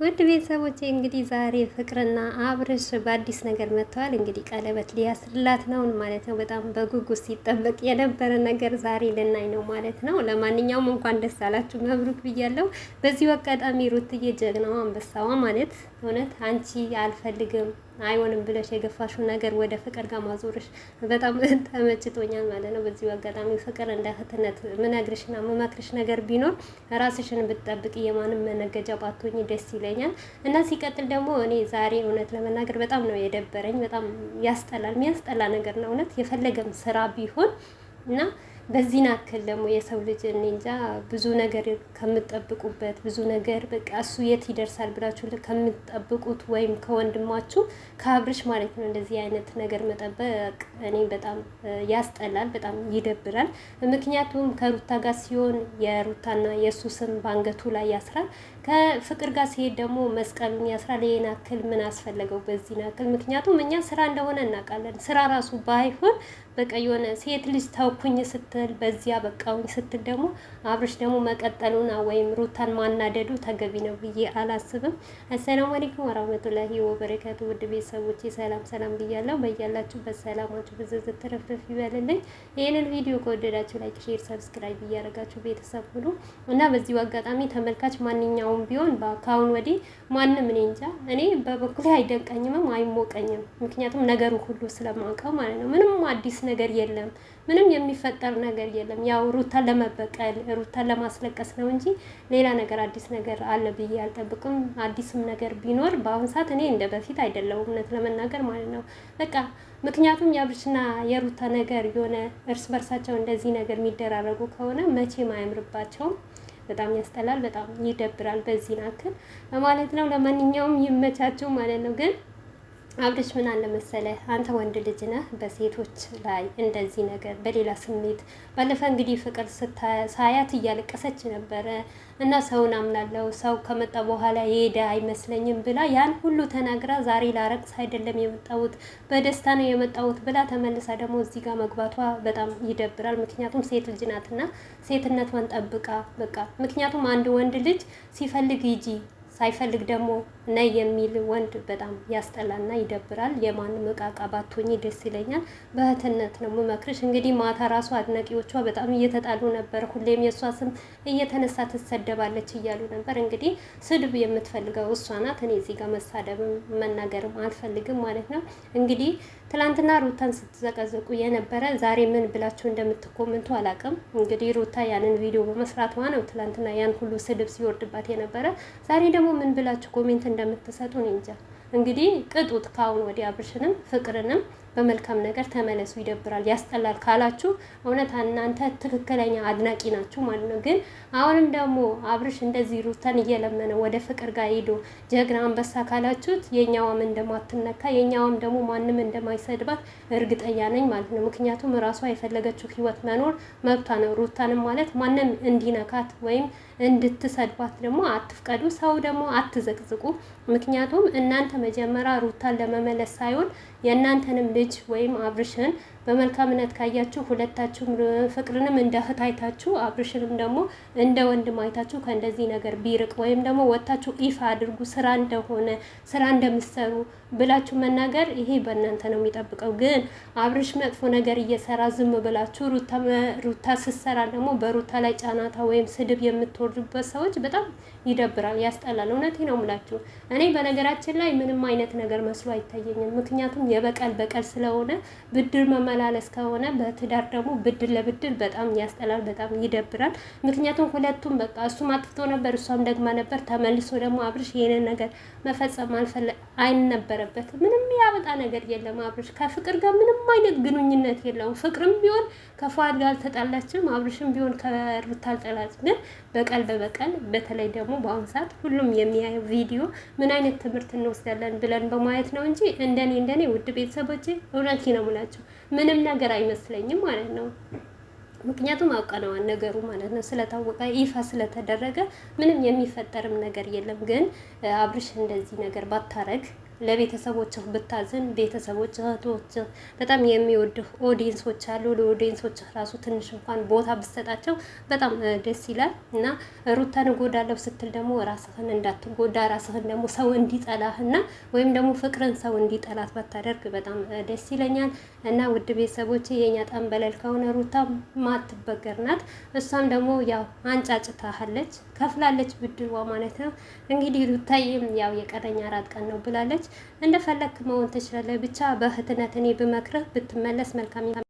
ውድ ቤተሰቦቼ እንግዲህ ዛሬ ፍቅርና አብርሽ በአዲስ ነገር መጥተዋል። እንግዲህ ቀለበት ሊያስርላት ነው ማለት ነው። በጣም በጉጉት ሲጠበቅ የነበረ ነገር ዛሬ ልናይ ነው ማለት ነው። ለማንኛውም እንኳን ደስ አላችሁ መብሩክ ብያለሁ። በዚሁ አጋጣሚ ሩትዬ ጀግናዋ አንበሳዋ ማለት እውነት አንቺ አልፈልግም አይሆንም ብለሽ የገፋሽው ነገር ወደ ፍቅር ጋር ማዞርሽ በጣም ተመችቶኛል ማለት ነው። በዚሁ አጋጣሚ ፍቅር እንደ እህትነት ምነግርሽና ምመክርሽ ነገር ቢኖር ራስሽን ብትጠብቂ የማንም መነገጃ ባትሆኚ ደስ ይለኛል። እና ሲቀጥል ደግሞ እኔ ዛሬ እውነት ለመናገር በጣም ነው የደበረኝ። በጣም ያስጠላል፣ የሚያስጠላ ነገር ነው እውነት የፈለገም ስራ ቢሆን እና በዚህ ናክል ደግሞ የሰው ልጅ እኔ እንጃ ብዙ ነገር ከምትጠብቁበት ብዙ ነገር በቃ እሱ የት ይደርሳል ብላችሁ ከምትጠብቁት ወይም ከወንድማችሁ ከአብርሽ ማለት ነው እንደዚህ አይነት ነገር መጠበቅ እኔ በጣም ያስጠላል፣ በጣም ይደብራል። ምክንያቱም ከሩታ ጋር ሲሆን የሩታና የእሱ ስም በአንገቱ ላይ ያስራል። ከፍቅር ጋር ሲሄድ ደግሞ መስቀሉን ያስራል። ይሄን አክል ምን አስፈለገው በዚህ ናክል? ምክንያቱም እኛ ስራ እንደሆነ እናውቃለን። ስራ ራሱ ባይሆን በቃ የሆነ ሴት ልጅ ተውኩኝ ስትል በዚያ በቃውኝ ስትል ደግሞ አብርሽ ደግሞ መቀጠሉና ወይም ሩታን ማናደዱ ተገቢ ነው ብዬ አላስብም። አሰላሙ አለይኩም ወራህመቱላሂ ወበረካቱ። ውድ ቤተሰቦቼ ሰላም ሰላም ብያለሁ። በያላችሁበት ሰላማችሁ ብዝዝ ትረፍረፍ ይበልልኝ። ይህንን ቪዲዮ ከወደዳችሁ ላይክ፣ ሼር፣ ሰብስክራይብ እያደረጋችሁ ቤተሰብ ሁሉ እና በዚሁ አጋጣሚ ተመልካች ማንኛውም ቢሆን ከአሁን ወዲህ ማንም እኔ እንጃ እኔ በበኩሌ አይደንቀኝምም አይሞቀኝም። ምክንያቱም ነገሩ ሁሉ ስለማውቀው ማለት ነው። ምንም አዲስ ነገር የለም። ምንም የሚፈጠር ነገር የለም። ያው ሩታን ለመበቀል ሩታን ለማስለቀስ ነው እንጂ ሌላ ነገር አዲስ ነገር አለ ብዬ አልጠብቅም። አዲስም ነገር ቢኖር በአሁን ሰዓት እኔ እንደ በፊት አይደለሁም እውነት ለመናገር ማለት ነው። በቃ ምክንያቱም የአብርሽና የሩታ ነገር የሆነ እርስ በርሳቸው እንደዚህ ነገር የሚደራረጉ ከሆነ መቼም አያምርባቸውም። በጣም ያስጠላል፣ በጣም ይደብራል። በዚህ ናክል ማለት ነው። ለማንኛውም ይመቻችሁ ማለት ነው። ግን አብርሽ ምን አለ መሰለህ፣ አንተ ወንድ ልጅ ነህ። በሴቶች ላይ እንደዚህ ነገር በሌላ ስሜት ባለፈ እንግዲህ ፍቅር ሳያት እያለቀሰች ነበረ እና ሰውን አምናለሁ ሰው ከመጣ በኋላ የሄደ አይመስለኝም ብላ ያን ሁሉ ተናግራ ዛሬ ላረቅስ አይደለም የመጣሁት በደስታ ነው የመጣሁት ብላ ተመልሳ ደግሞ እዚህ ጋር መግባቷ በጣም ይደብራል። ምክንያቱም ሴት ልጅ ናትና ሴትነቷን ጠብቃ በቃ ምክንያቱም አንድ ወንድ ልጅ ሲፈልግ ሂጂ ሳይፈልግ ደግሞ ነይ የሚል ወንድ በጣም ያስጠላና ይደብራል። የማንም እቃቃ ባትሆኚ ደስ ይለኛል። በእህትነት ነው ምመክርሽ። እንግዲህ ማታ ራሱ አድናቂዎቿ በጣም እየተጣሉ ነበር። ሁሌም የእሷ ስም እየተነሳ ትሰደባለች እያሉ ነበር። እንግዲህ ስድብ የምትፈልገው እሷ ናት። እኔ እዚህ ጋር መሳደብም መናገርም አልፈልግም ማለት ነው። እንግዲህ ትላንትና ሩታን ስትዘቀዘቁ የነበረ ዛሬ ምን ብላችሁ እንደምትኮምንቱ አላውቅም። እንግዲህ ሩታ ያንን ቪዲዮ በመስራቷ ነው ትላንትና ያን ሁሉ ስድብ ሲወርድባት የነበረ። ዛሬ ደግሞ ምን ብላችሁ ኮሜንት እንደምትሰጡ እኔ እንጃ። እንግዲህ ቅጡት። ከአሁን ወዲህ አብርሽንም ፍቅርንም በመልካም ነገር ተመለሱ። ይደብራል፣ ያስጠላል ካላችሁ እውነት እናንተ ትክክለኛ አድናቂ ናችሁ ማለት ነው። ግን አሁንም ደግሞ አብርሽ እንደዚህ ሩታን እየለመነ ወደ ፍቅር ጋር ሄዶ ጀግና አንበሳ ካላችሁት የኛዋም እንደማትነካ የኛዋም ደግሞ ማንም እንደማይሰድባት እርግጠኛ ነኝ ማለት ነው። ምክንያቱም ራሷ የፈለገችው ህይወት መኖር መብቷ ነው። ሩታንም ማለት ማንም እንዲነካት ወይም እንድትሰድባት ደግሞ አትፍቀዱ። ሰው ደግሞ አትዘቅዝቁ። ምክንያቱም እናንተ መጀመሪያ ሩታን ለመመለስ ሳይሆን የእናንተንም ልጅ ወይም አብርሽን በመልካምነት ካያችሁ ሁለታችሁም ፍቅርንም እንደ እህት አይታችሁ አብርሽንም ደግሞ እንደ ወንድም አይታችሁ ከእንደዚህ ነገር ቢርቅ ወይም ደግሞ ወታችሁ ይፋ አድርጉ። ስራ እንደሆነ ስራ እንደምትሰሩ ብላችሁ መናገር ይሄ በእናንተ ነው የሚጠብቀው። ግን አብርሽ መጥፎ ነገር እየሰራ ዝም ብላችሁ ሩታ ስትሰራ ደግሞ በሩታ ላይ ጫናታ ወይም ስድብ የምትወርዱበት ሰዎች በጣም ይደብራል፣ ያስጠላል። እውነቴ ነው የምላችሁ። እኔ በነገራችን ላይ ምንም አይነት ነገር መስሎ አይታየኝም። ምክንያቱም በቀል ስለሆነ ብድር መመላለስ ከሆነ በትዳር ደግሞ ብድር ለብድር በጣም ያስጠላል፣ በጣም ይደብራል። ምክንያቱም ሁለቱም በቃ እሱም አጥፍቶ ነበር እሷም ደግማ ነበር። ተመልሶ ደግሞ አብርሽ ይሄንን ነገር መፈጸም አይነበረበትም። ምንም ያበጣ ነገር የለም። አብርሽ ከፍቅር ጋር ምንም አይነት ግንኙነት የለውም። ፍቅርም ቢሆን ከፏድ ጋር አልተጣላችም፣ አብርሽም ቢሆን ከሩታ አልጠላችም። ግን በቀል በበቀል በተለይ ደግሞ በአሁኑ ሰዓት ሁሉም የሚያየው ቪዲዮ ምን አይነት ትምህርት እንወስዳለን ብለን በማየት ነው እንጂ እንደኔ ውድ ቤተሰቦቼ እውነት ነው የምላቸው ምንም ነገር አይመስለኝም ማለት ነው። ምክንያቱም አውቀነዋል ነገሩ ማለት ነው። ስለታወቀ ይፋ ስለተደረገ ምንም የሚፈጠርም ነገር የለም። ግን አብርሽ እንደዚህ ነገር ባታረግ ለቤተሰቦችህ ብታዝን፣ ቤተሰቦች እህቶችህ በጣም የሚወድህ ኦዲየንሶች አሉ። ለኦዲየንሶችህ ራሱ ትንሽ እንኳን ቦታ ብትሰጣቸው በጣም ደስ ይላል እና ሩታን እጎዳለሁ ስትል ደግሞ ራስህን እንዳትጎዳ፣ ራስህን ደግሞ ሰው እንዲጠላህና ወይም ደግሞ ፍቅርን ሰው እንዲጠላት ባታደርግ በጣም ደስ ይለኛል። እና ውድ ቤተሰቦች የኛ ጠንበለል ከሆነ ሩታ ማትበገር ናት። እሷም ደግሞ ያው አንጫጭታሃለች፣ ከፍላለች ብድሯ ማለት ነው። እንግዲህ ሩታዬም ያው የቀረኝ 4 ቀን ነው ብላለች። እንደፈለክ መሆን ትችላለህ። ብቻ በእህትነት እኔ ብመክርህ ብትመለስ መልካም